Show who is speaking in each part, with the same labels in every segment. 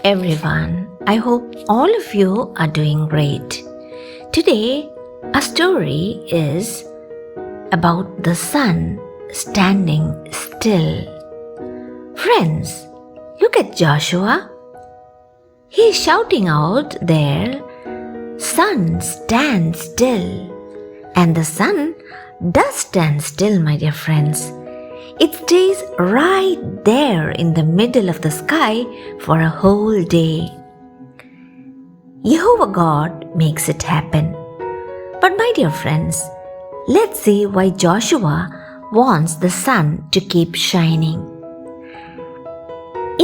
Speaker 1: everyone. I hope all of you are doing great. Today, our story is about the sun standing still. Friends, look at Joshua. He is shouting out there, "Sun, stand still." And the sun does stand still, my dear friends. It stays right there in the middle of the sky for a whole day. Jehovah God makes it happen. But my dear friends, let's see why Joshua wants the sun to keep shining.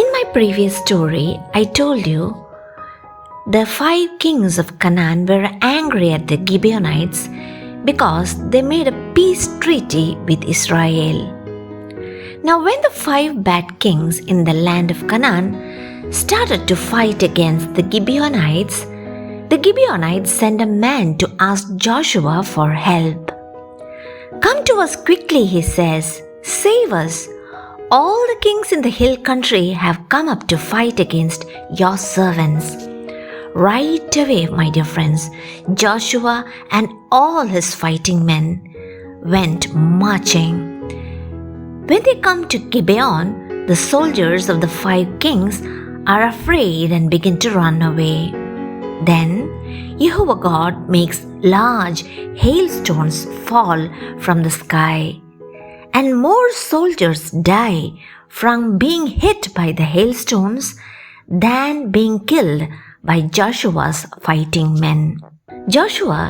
Speaker 1: In my previous story, I told you the 5 kings of Canaan were angry at the Gibeonites because they made a peace treaty with Israel. Now, when the 5 bad kings in the land of Canaan started to fight against the Gibeonites sent a man to ask Joshua for help. "Come to us quickly," he says. "Save us. All the kings in the hill country have come up to fight against your servants." Right away, my dear friends, Joshua and all his fighting men went marching. When they come to Gibeon, the soldiers of the 5 kings are afraid and begin to run away. Then Jehovah God makes large hailstones fall from the sky, and more soldiers die from being hit by the hailstones than being killed by Joshua's fighting men. Joshua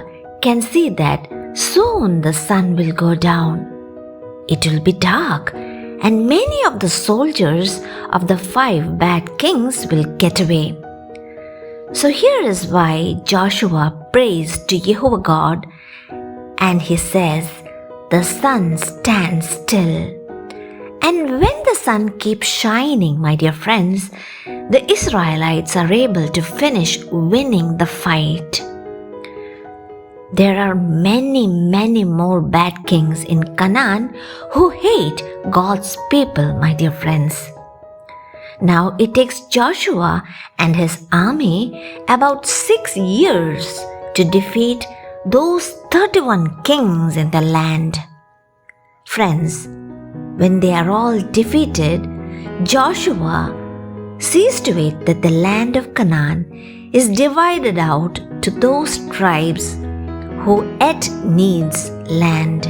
Speaker 1: can see that soon the sun will go down. It will be dark, and many of the soldiers of the 5 bad kings will get away. So here is why Joshua prays to Jehovah God, and he says, "The sun stands still." And when the sun keeps shining, my dear friends, the Israelites are able to finish winning the fight. There are many more bad kings in Canaan who hate God's people, my dear friends. Now it takes Joshua and his army about 6 years to defeat those 31 kings in the land. Friends, when they are all defeated, Joshua sees to it that the land of Canaan is divided out to those tribes who yet needs land.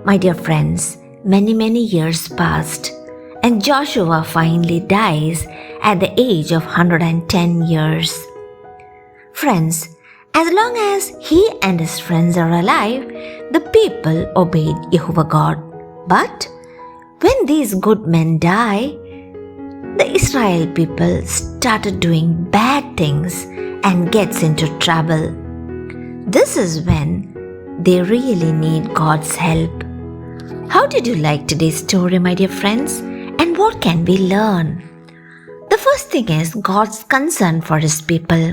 Speaker 1: My dear friends, many years passed, and Joshua finally dies at the age of 110 years. Friends, as long as he and his friends are alive, the people obeyed Jehovah God. But when these good men die, the Israel people started doing bad things and gets into trouble. This is when they really need God's help. How did you like today's story, my dear friends? And what can we learn? The first thing is God's concern for his people.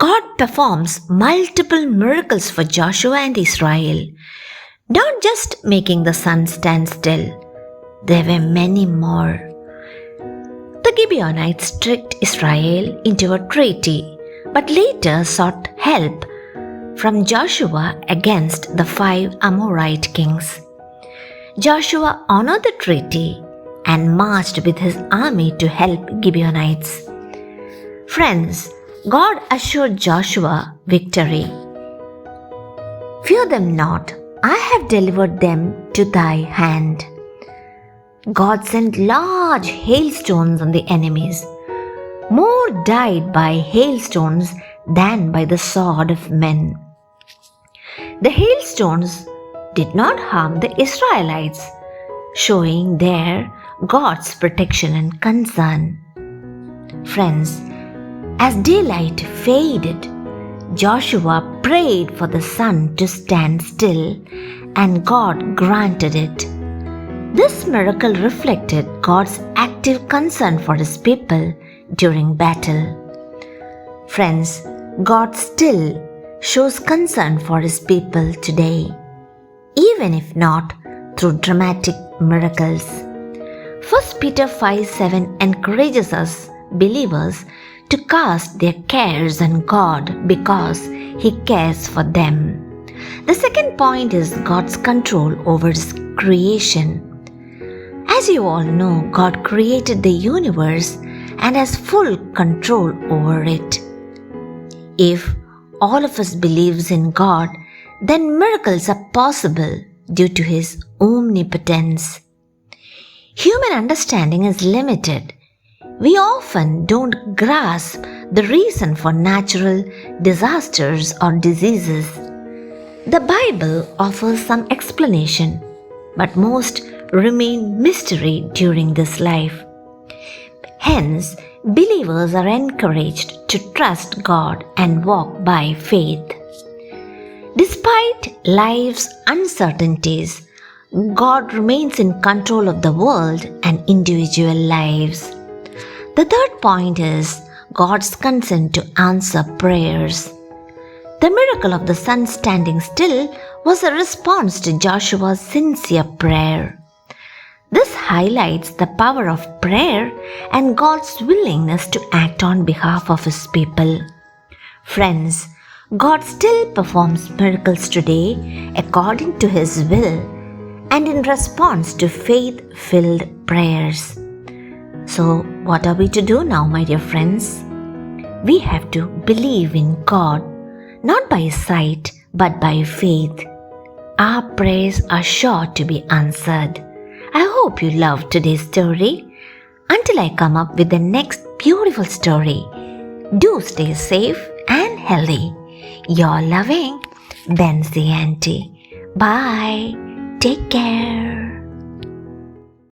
Speaker 1: God performs multiple miracles for Joshua and Israel, not just making the sun stand still. There were many more. The Gibeonites tricked Israel into a treaty, but later sought help from Joshua against the 5 Amorite kings. Joshua honored the treaty and marched with his army to help Gibeonites. Friends, God assured Joshua victory. "Fear them not, I have delivered them to thy hand." God sent large hailstones on the enemies. More died by hailstones than by the sword of men. The hailstones did not harm the Israelites, showing there God's protection and concern. Friends, as daylight faded, Joshua prayed for the sun to stand still, and God granted it. This miracle reflected God's active concern for his people during battle. Friends, God still shows concern for his people today, even if not through dramatic miracles. 1 Peter 5:7 encourages us believers to cast their cares on God because He cares for them. The second point is God's control over His creation. As you all know, God created the universe and has full control over it. If all of us believes in God, then miracles are possible due to His omnipotence. Human understanding is limited. We often don't grasp the reason for natural disasters or diseases. The Bible offers some explanation, but most remain mystery during this life. Hence, believers are encouraged to trust God and walk by faith. Despite life's uncertainties, God remains in control of the world and individual lives. The third point is God's consent to answer prayers. The miracle of the sun standing still was a response to Joshua's sincere prayer. This highlights the power of prayer and God's willingness to act on behalf of His people. Friends, God still performs miracles today according to His will and in response to faith-filled prayers. So, what are we to do now, my dear friends? We have to believe in God, not by sight but by faith. Our prayers are sure to be answered. I hope you loved today's story. Until I come up with the next beautiful story, do stay safe and healthy. Your loving Benzie Auntie. Bye. Take care.